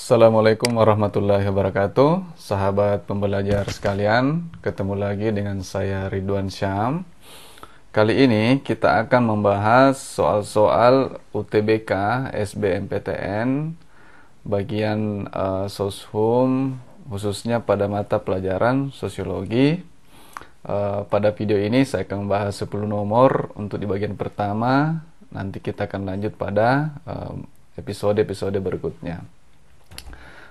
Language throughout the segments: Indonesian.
Assalamualaikum warahmatullahi wabarakatuh, sahabat pembelajar sekalian. Ketemu lagi dengan saya Ridwan Syam. Kali ini kita akan membahas soal-soal UTBK SBMPTN bagian Soshum, khususnya pada mata pelajaran sosiologi. Pada video ini saya akan membahas 10 nomor untuk di bagian pertama. Nanti kita akan lanjut pada episode-episode berikutnya.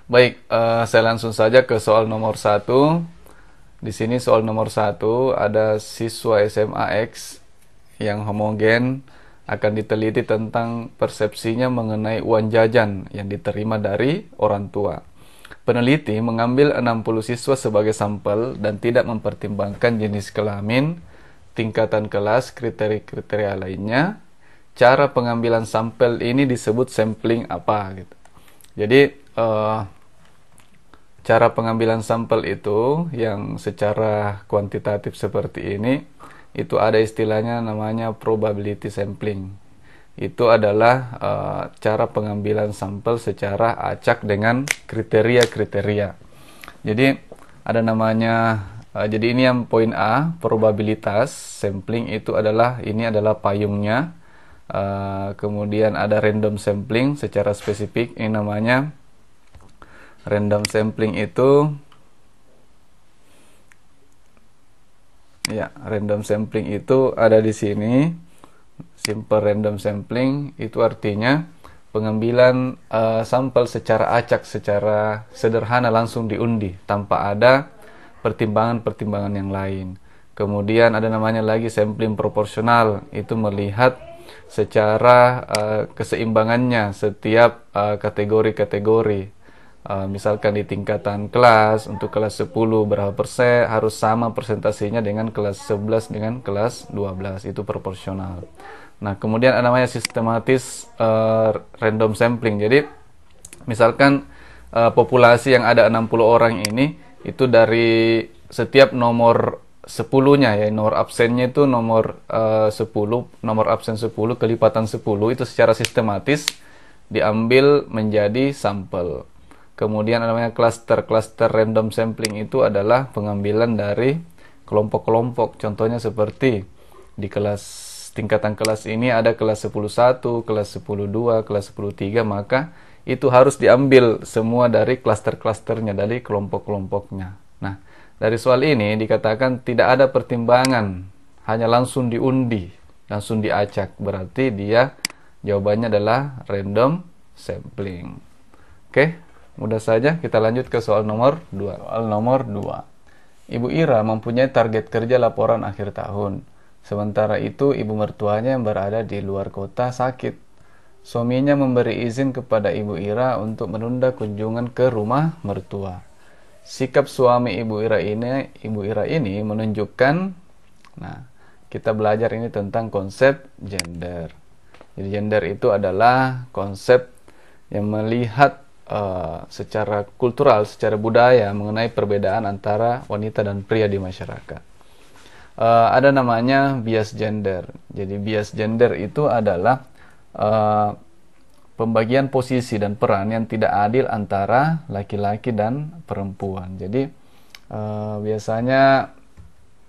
Baik, saya langsung saja ke soal nomor 1. Di sini soal nomor 1 ada siswa SMA X yang homogen akan diteliti tentang persepsinya mengenai uang jajan yang diterima dari orang tua. Peneliti mengambil 60 siswa sebagai sampel dan tidak mempertimbangkan jenis kelamin, tingkatan kelas, kriteria-kriteria lainnya. Cara pengambilan sampel ini disebut sampling apa gitu. Jadi cara pengambilan sampel itu yang secara kuantitatif seperti ini, itu ada istilahnya namanya probability sampling. Itu adalah cara pengambilan sampel secara acak dengan kriteria-kriteria. Jadi ada namanya, jadi ini yang poin A, probabilitas sampling itu adalah, ini adalah payungnya. Kemudian ada random sampling secara spesifik, ini namanya random sampling itu ya, random sampling itu ada di sini. Simple random sampling itu artinya pengambilan sampel secara acak, secara sederhana, langsung diundi tanpa ada pertimbangan-pertimbangan yang lain. Kemudian ada namanya lagi sampling proporsional, itu melihat secara keseimbangannya setiap kategori-kategori. Misalkan di tingkatan kelas, untuk kelas 10 berapa persen harus sama presentasinya dengan kelas 11 dengan kelas 12, itu proporsional. Nah, kemudian ada namanya sistematis random sampling. Jadi misalkan populasi yang ada 60 orang ini, itu dari setiap nomor 10-nya ya, nomor absennya itu nomor 10, nomor absen 10 kelipatan 10, itu secara sistematis diambil menjadi sampel. Kemudian namanya cluster random sampling, itu adalah pengambilan dari kelompok-kelompok. Contohnya seperti di kelas tingkatan kelas ini ada kelas 10.1, kelas 10.2, kelas 10.3, maka itu harus diambil semua dari cluster-clusternya, dari kelompok-kelompoknya. Nah, dari soal ini dikatakan tidak ada pertimbangan, hanya langsung diundi, langsung diacak. Berarti dia jawabannya adalah random sampling. Oke, mudah saja. Kita lanjut ke soal nomor 2. Soal nomor 2. Ibu Ira mempunyai target kerja laporan akhir tahun. Sementara itu ibu mertuanya yang berada di luar kota sakit. Suaminya memberi izin kepada Ibu Ira untuk menunda kunjungan ke rumah mertua. Sikap suami Ibu Ira ini menunjukkan, nah, kita belajar ini tentang konsep gender. Jadi gender itu adalah konsep yang melihat secara kultural, secara budaya mengenai perbedaan antara wanita dan pria di masyarakat. Ada namanya bias gender. Jadi bias gender itu adalah pembagian posisi dan peran yang tidak adil antara laki-laki dan perempuan. Jadi biasanya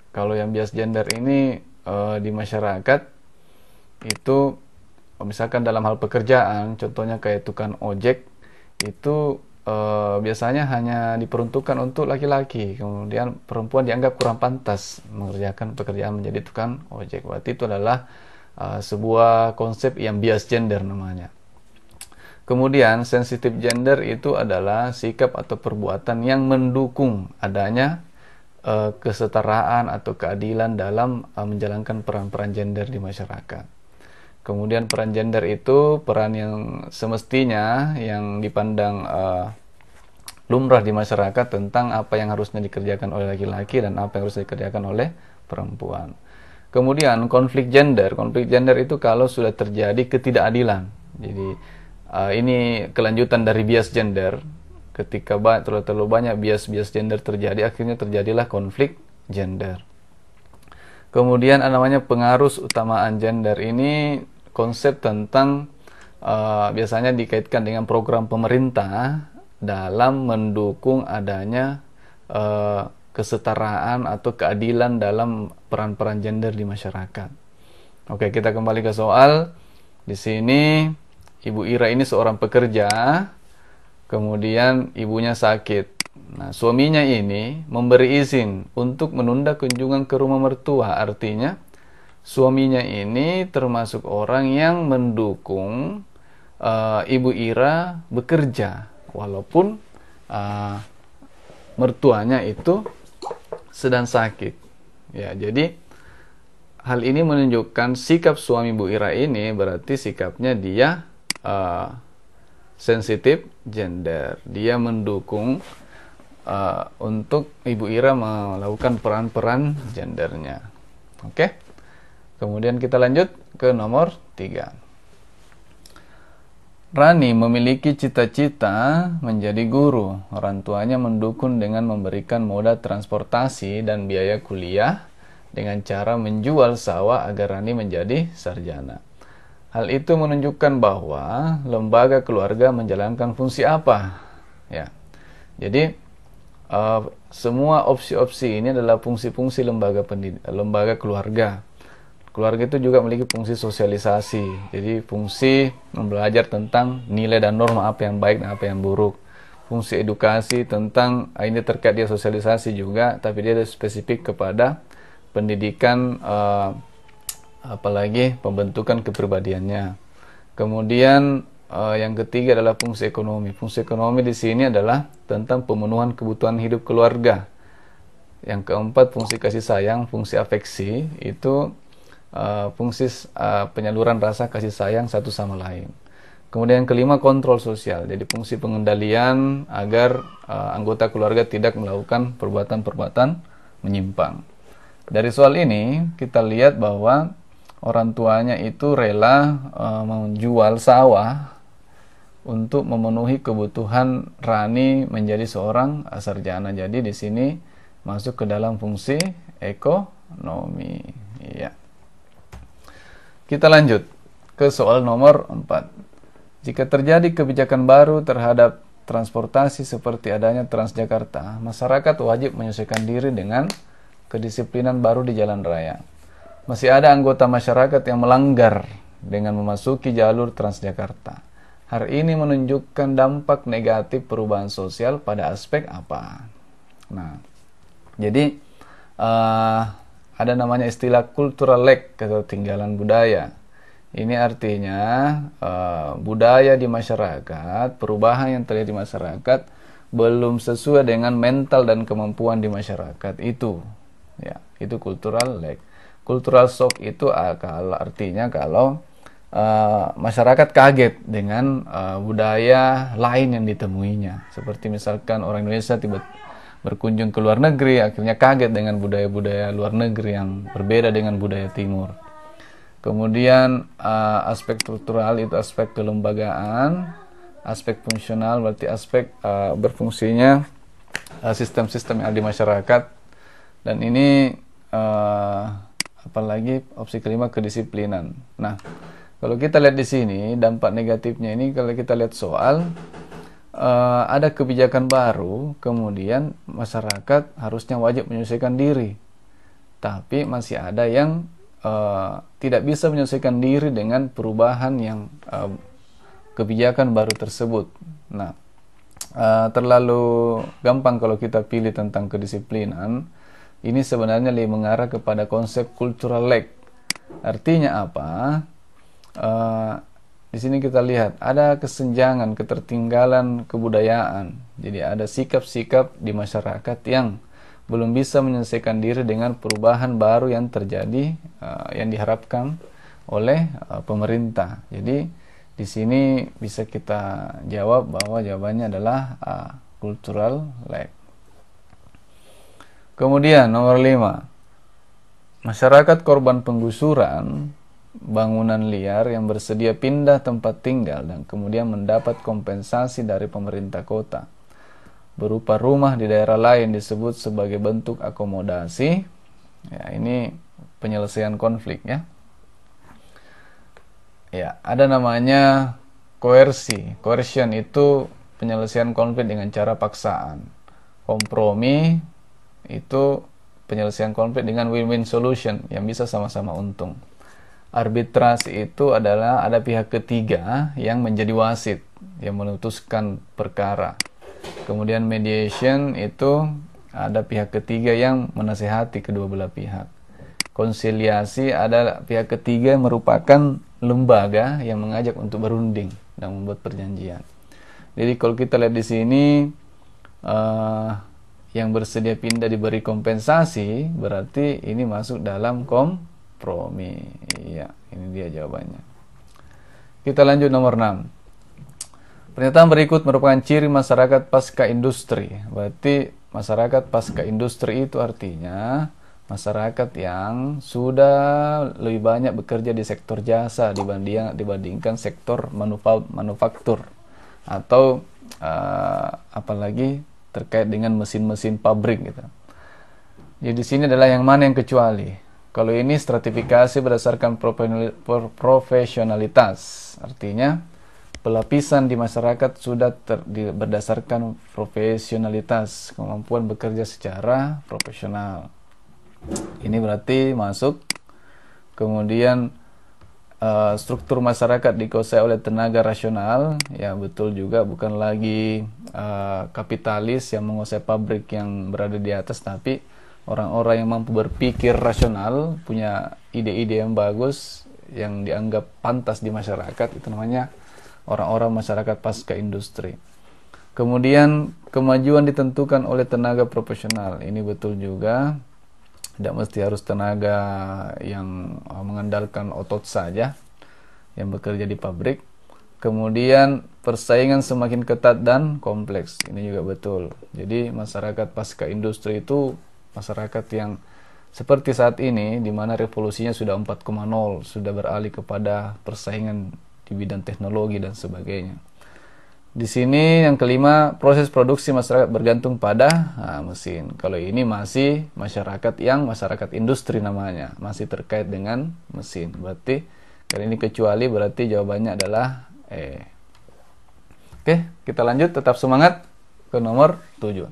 kalau yang bias gender ini di masyarakat itu, misalkan dalam hal pekerjaan, contohnya kayak tukang ojek, itu biasanya hanya diperuntukkan untuk laki-laki, kemudian perempuan dianggap kurang pantas mengerjakan pekerjaan menjadi tukang ojek. Berarti itu adalah sebuah konsep yang bias gender namanya. Kemudian sensitif gender itu adalah sikap atau perbuatan yang mendukung adanya kesetaraan atau keadilan dalam menjalankan peran-peran gender di masyarakat. Kemudian peran gender itu peran yang semestinya yang dipandang lumrah di masyarakat tentang apa yang harusnya dikerjakan oleh laki-laki dan apa yang harus dikerjakan oleh perempuan. Kemudian konflik gender itu kalau sudah terjadi ketidakadilan. Jadi ini kelanjutan dari bias gender. Ketika terlalu banyak bias gender terjadi, akhirnya terjadilah konflik gender. Kemudian namanya pengaruh utamaan gender. Ini konsep tentang biasanya dikaitkan dengan program pemerintah dalam mendukung adanya kesetaraan atau keadilan dalam peran-peran gender di masyarakat. Oke, kita kembali ke soal. Di sini Ibu Ira ini seorang pekerja, kemudian ibunya sakit. Nah, suaminya ini memberi izin untuk menunda kunjungan ke rumah mertua. Artinya, suaminya ini termasuk orang yang mendukung Ibu Ira bekerja, walaupun mertuanya itu sedang sakit. Ya, jadi hal ini menunjukkan sikap suami Bu Ira ini berarti sikapnya dia sensitif gender. Dia mendukung untuk Ibu Ira melakukan peran-peran gendernya. Oke. Kemudian kita lanjut ke nomor 3. Rani memiliki cita-cita menjadi guru. Orang tuanya mendukung dengan memberikan moda transportasi dan biaya kuliah dengan cara menjual sawah agar Rani menjadi sarjana. Hal itu menunjukkan bahwa lembaga keluarga menjalankan fungsi apa? Ya. Jadi semua opsi-opsi ini adalah fungsi-fungsi lembaga keluarga. Keluarga itu juga memiliki fungsi sosialisasi. Jadi fungsi belajar tentang nilai dan norma apa yang baik dan apa yang buruk. Fungsi edukasi tentang ini terkait dia sosialisasi juga, tapi dia spesifik kepada pendidikan, apalagi pembentukan kepribadiannya. Kemudian yang ketiga adalah fungsi ekonomi. Fungsi ekonomi di sini adalah tentang pemenuhan kebutuhan hidup keluarga. Yang keempat fungsi kasih sayang, fungsi afeksi itu fungsi penyaluran rasa kasih sayang satu sama lain. Kemudian yang kelima kontrol sosial, jadi fungsi pengendalian agar anggota keluarga tidak melakukan perbuatan-perbuatan menyimpang. Dari soal ini kita lihat bahwa orang tuanya itu rela menjual sawah untuk memenuhi kebutuhan Rani menjadi seorang sarjana. Jadi di sini masuk ke dalam fungsi ekonomi. Iya. Kita lanjut ke soal nomor 4. Jika terjadi kebijakan baru terhadap transportasi seperti adanya Transjakarta, masyarakat wajib menyesuaikan diri dengan kedisiplinan baru di jalan raya. Masih ada anggota masyarakat yang melanggar dengan memasuki jalur Transjakarta. Hal ini menunjukkan dampak negatif perubahan sosial pada aspek apa? Nah, jadi ada namanya istilah cultural lag, ketertinggalan budaya. Ini artinya budaya di masyarakat, perubahan yang terjadi di masyarakat belum sesuai dengan mental dan kemampuan di masyarakat itu. Ya, itu cultural lag. Cultural shock itu artinya kalau masyarakat kaget dengan budaya lain yang ditemuinya. Seperti misalkan orang Indonesia tiba-tiba berkunjung ke luar negeri, akhirnya kaget dengan budaya-budaya luar negeri yang berbeda dengan budaya timur. Kemudian aspek struktural itu aspek kelembagaan, aspek fungsional berarti aspek berfungsinya sistem-sistem yang ada di masyarakat. Dan ini apalagi opsi kelima kedisiplinan. Nah, kalau kita lihat di sini dampak negatifnya ini, kalau kita lihat soal ada kebijakan baru, kemudian masyarakat harusnya wajib menyesuaikan diri, tapi masih ada yang tidak bisa menyesuaikan diri dengan perubahan yang kebijakan baru tersebut. Nah, terlalu gampang kalau kita pilih tentang kedisiplinan. Ini sebenarnya lebih mengarah kepada konsep cultural lag. Artinya apa? Di sini kita lihat ada kesenjangan, ketertinggalan kebudayaan. Jadi ada sikap-sikap di masyarakat yang belum bisa menyelesaikan diri dengan perubahan baru yang terjadi, yang diharapkan oleh pemerintah. Jadi di sini bisa kita jawab bahwa jawabannya adalah cultural lag. Kemudian nomor 5. Masyarakat korban penggusuran bangunan liar yang bersedia pindah tempat tinggal dan kemudian mendapat kompensasi dari pemerintah kota berupa rumah di daerah lain disebut sebagai bentuk akomodasi. Ya, ini penyelesaian konflik ya. Ya, ada namanya coercion itu penyelesaian konflik dengan cara paksaan. Kompromi itu penyelesaian konflik dengan win-win solution yang bisa sama-sama untung. Arbitrasi itu adalah ada pihak ketiga yang menjadi wasit, yang memutuskan perkara. Kemudian mediation itu ada pihak ketiga yang menasihati kedua belah pihak. Konsiliasi ada pihak ketiga yang merupakan lembaga yang mengajak untuk berunding dan membuat perjanjian. Jadi kalau kita lihat di sini, yang bersedia pindah diberi kompensasi, berarti ini masuk dalam kompromi. Iya, ini dia jawabannya. Kita lanjut nomor 6. Pernyataan berikut merupakan ciri masyarakat pasca industri. Berarti masyarakat pasca industri itu artinya masyarakat yang sudah lebih banyak bekerja di sektor jasa dibandingkan sektor manufaktur atau apalagi terkait dengan mesin-mesin pabrik gitu. Jadi di sini adalah yang mana yang kecuali. Kalau ini stratifikasi berdasarkan profesionalitas, artinya pelapisan di masyarakat sudah berdasarkan profesionalitas, kemampuan bekerja secara profesional. Ini berarti masuk. Kemudian struktur masyarakat dikuasai oleh tenaga rasional, ya betul juga, bukan lagi kapitalis yang menguasai pabrik yang berada di atas, tapi orang-orang yang mampu berpikir rasional, punya ide-ide yang bagus, yang dianggap pantas di masyarakat, itu namanya orang-orang masyarakat pasca industri. Kemudian kemajuan ditentukan oleh tenaga profesional, ini betul juga. Tidak mesti harus tenaga yang mengandalkan otot saja yang bekerja di pabrik. Kemudian persaingan semakin ketat dan kompleks, ini juga betul. Jadi masyarakat pasca industri itu masyarakat yang seperti saat ini, di mana revolusinya sudah 4.0, sudah beralih kepada persaingan di bidang teknologi dan sebagainya. Di sini yang kelima, proses produksi masyarakat bergantung pada mesin. Kalau ini masih masyarakat industri namanya, masih terkait dengan mesin. Berarti kalau ini kecuali, berarti jawabannya adalah E. Oke, kita lanjut, tetap semangat ke nomor 7.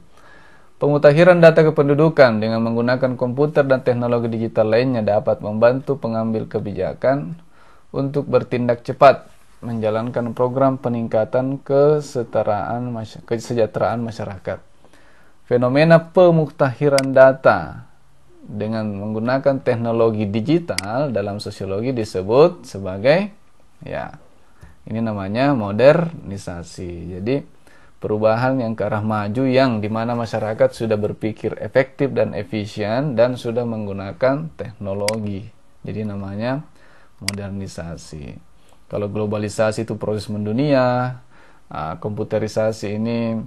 Pemutakhiran data kependudukan dengan menggunakan komputer dan teknologi digital lainnya dapat membantu pengambil kebijakan untuk bertindak cepat menjalankan program peningkatan kesejahteraan masyarakat. Fenomena pemutakhiran data dengan menggunakan teknologi digital dalam sosiologi disebut sebagai, ya, ini namanya modernisasi. Jadi perubahan yang ke arah maju, yang dimana masyarakat sudah berpikir efektif dan efisien dan sudah menggunakan teknologi. Jadi namanya modernisasi. Kalau globalisasi itu proses mendunia, komputerisasi ini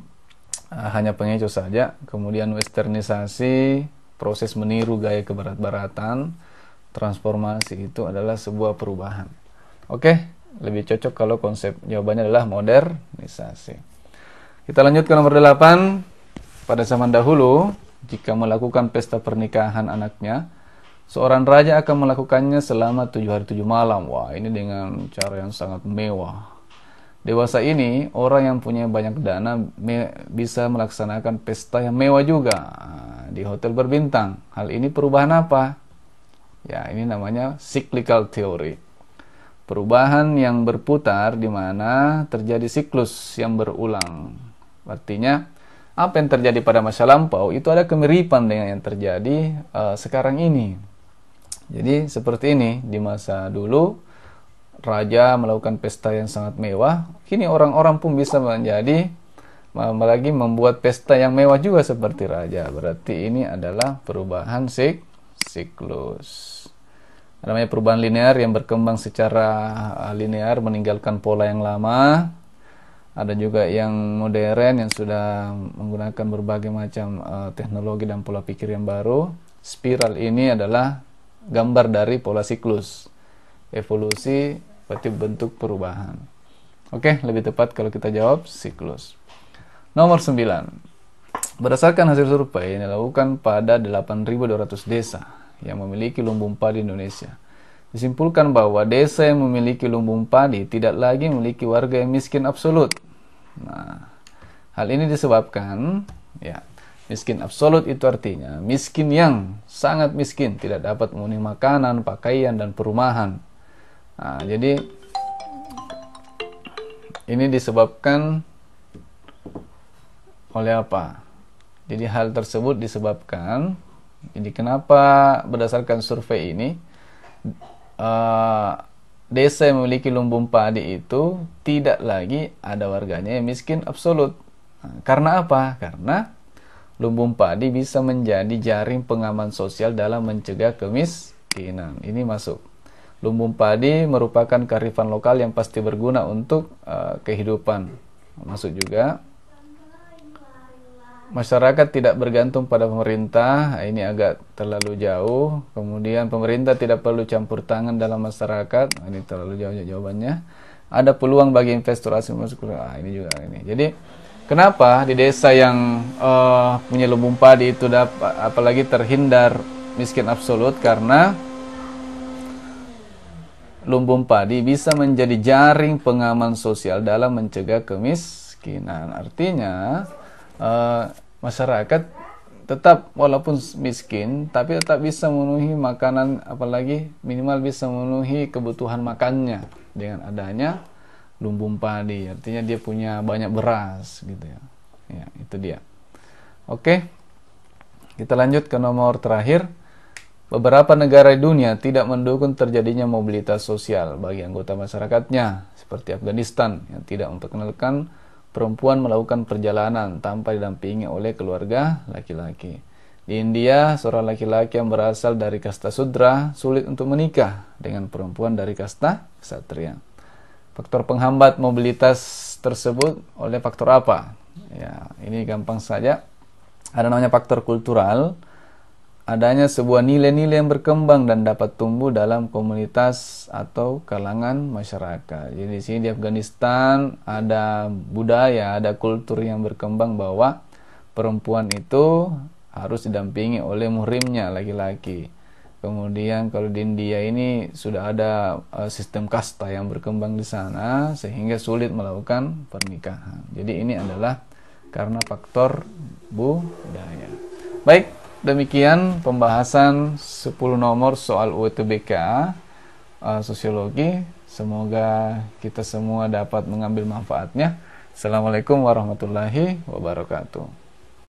hanya pengecoh saja. Kemudian westernisasi, proses meniru gaya kebarat-baratan. Transformasi itu adalah sebuah perubahan. Oke, lebih cocok kalau konsep jawabannya adalah modernisasi. Kita lanjut ke nomor 8. Pada zaman dahulu, jika melakukan pesta pernikahan anaknya, seorang raja akan melakukannya selama 7 hari 7 malam. Wah, ini dengan cara yang sangat mewah. Dewasa ini, orang yang punya banyak dana bisa melaksanakan pesta yang mewah juga di hotel berbintang. Hal ini perubahan apa? Ya, ini namanya cyclical theory. Perubahan yang berputar di mana terjadi siklus yang berulang. Artinya, apa yang terjadi pada masa lampau itu ada kemiripan dengan yang terjadi sekarang ini. Jadi seperti ini, di masa dulu raja melakukan pesta yang sangat mewah, kini orang-orang pun bisa menjadi lagi membuat pesta yang mewah juga seperti raja. Berarti ini adalah perubahan siklus. Namanya perubahan linear yang berkembang secara linear meninggalkan pola yang lama. Ada juga yang modern yang sudah menggunakan berbagai macam teknologi dan pola pikir yang baru. Spiral ini adalah gambar dari pola siklus. Evolusi berarti bentuk perubahan. Oke, lebih tepat kalau kita jawab siklus. Nomor 9. Berdasarkan hasil survei yang dilakukan pada 8.200 desa yang memiliki lumbung padi Indonesia, disimpulkan bahwa desa yang memiliki lumbung padi tidak lagi memiliki warga yang miskin absolut. Nah, Hal ini disebabkan, ya, miskin absolut itu artinya miskin yang sangat miskin, tidak dapat memenuhi makanan, pakaian, dan perumahan. Nah, jadi ini disebabkan oleh apa? Jadi hal tersebut disebabkan, jadi kenapa berdasarkan survei ini desa yang memiliki lumbung padi itu tidak lagi ada warganya yang miskin absolut. Nah, karena apa? Karena lumbung padi bisa menjadi jaring pengaman sosial dalam mencegah kemiskinan. Ini masuk. Lumbung padi merupakan kearifan lokal yang pasti berguna untuk kehidupan. Masuk juga. Masyarakat tidak bergantung pada pemerintah. Ini agak terlalu jauh. Kemudian pemerintah tidak perlu campur tangan dalam masyarakat. Ini terlalu jauh jawabannya. Ada peluang bagi investor asing masuk. Ini juga ini. Jadi kenapa di desa yang punya lumbung padi itu dapat, apalagi terhindar miskin absolut? Karena lumbung padi bisa menjadi jaring pengaman sosial dalam mencegah kemiskinan. Artinya masyarakat tetap walaupun miskin tapi tetap bisa memenuhi makanan, apalagi minimal bisa memenuhi kebutuhan makannya dengan adanya lumbung padi. Artinya dia punya banyak beras gitu ya. Ya, itu dia. Oke. Kita lanjut ke nomor terakhir. Beberapa negara di dunia tidak mendukung terjadinya mobilitas sosial bagi anggota masyarakatnya, seperti Afghanistan yang tidak memperkenalkan perempuan melakukan perjalanan tanpa didampingi oleh keluarga laki-laki. Di India, seorang laki-laki yang berasal dari kasta Sudra sulit untuk menikah dengan perempuan dari kasta Ksatria. Faktor penghambat mobilitas tersebut oleh faktor apa? Ya, ini gampang saja. Ada namanya faktor kultural. Adanya sebuah nilai-nilai yang berkembang dan dapat tumbuh dalam komunitas atau kalangan masyarakat. Jadi di sini di Afghanistan ada budaya, ada kultur yang berkembang bahwa perempuan itu harus didampingi oleh muhrimnya laki-laki. Kemudian kalau di India ini sudah ada sistem kasta yang berkembang di sana sehingga sulit melakukan pernikahan. Jadi ini adalah karena faktor budaya. Baik, demikian pembahasan 10 nomor soal UTBK sosiologi. Semoga kita semua dapat mengambil manfaatnya. Assalamualaikum warahmatullahi wabarakatuh.